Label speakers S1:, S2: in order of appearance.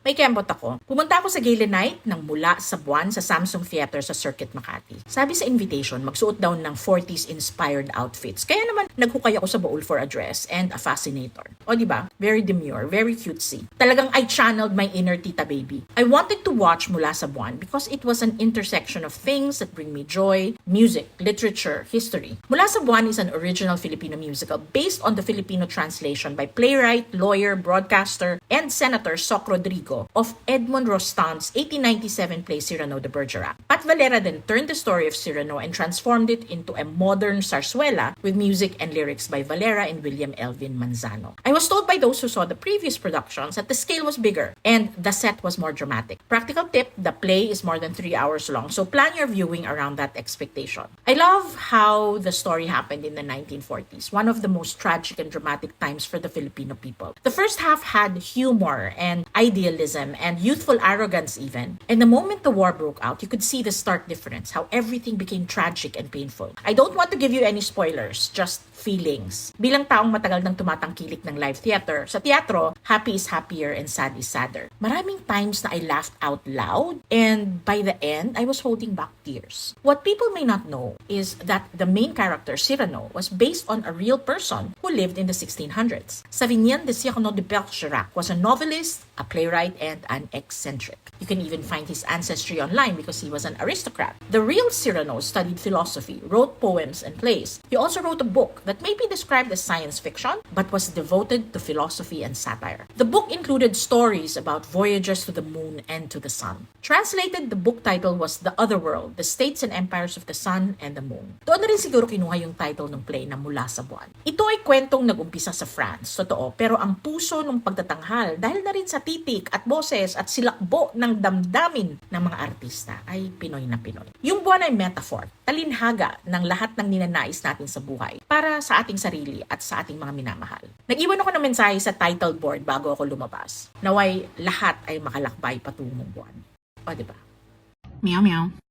S1: May kembot ako. Pumunta ako sa gala night ng Mula sa Buwan sa Samsung Theater sa Circuit Makati. Sabi sa invitation, magsuot daw ng 40s inspired outfits. Kaya naman, naghukay ako sa baul for a dress and a fascinator. O diba? Very demure, very cutesy. Talagang I channeled my inner tita baby. I wanted to watch Mula sa Buwan because it was an intersection of things that bring me joy, music, literature, history. Mula sa Buwan is an original Filipino musical based on the Filipino translation by playwright, lawyer, broadcaster, and Senator Soc Rodrigo of Edmond Rostand's 1897 play Cyrano de Bergerac. Pat Valera then turned the story of Cyrano and transformed it into a modern zarzuela with music and lyrics by Valera and William Elvin Manzano. I was told by those who saw the previous productions that the scale was bigger and the set was more dramatic. Practical tip, the play is more than 3 hours long, so plan your viewing around that expectation. I love how the story happened in the 1940s, one of the most tragic and dramatic times for the Filipino people. The first half had humor and idealism and youthful arrogance even. And the moment the war broke out, you could see the stark difference, how everything became tragic and painful. I don't want to give you any spoilers, just feelings. Bilang taong matagal nang tumatangkilik ng live theater, sa teatro, happy is happier and sad is sadder. Maraming times na I laughed out loud and by the end, I was holding back tears. What people may not know is that the main character, Cyrano, was based on a real person who lived in the 1600s. Savinien de Cyrano de Bergerac was a novelist, a playwright, and an eccentric. You can even find his ancestry online because he was an aristocrat. The real Cyrano studied philosophy, wrote poems and plays. He also wrote a book that may be described as science fiction, but was devoted to philosophy and satire. The book included stories about voyages to the moon and to the sun. Translated, the book title was The Other World, The States and Empires of the Sun and the Moon. Doon na rin siguro kinuha yung title ng play na Mula sa Buwan. Ito ay kwentong nag-umpisa sa France, totoo, pero ang puso ng pagtatanghal dahil na rin sa titik at boses at silakbo ng damdamin ng mga artista ay Pinoy na Pinoy. Yung buwan ay metaphor, talinhaga ng lahat ng ninanais natin sa buhay para sa ating sarili at sa ating mga minamahal. Nag-iwan ako ng mensahe sa title board bago ako lumabas. Naway lahat ay makalakbay patungong buwan. O diba?
S2: Meow meow.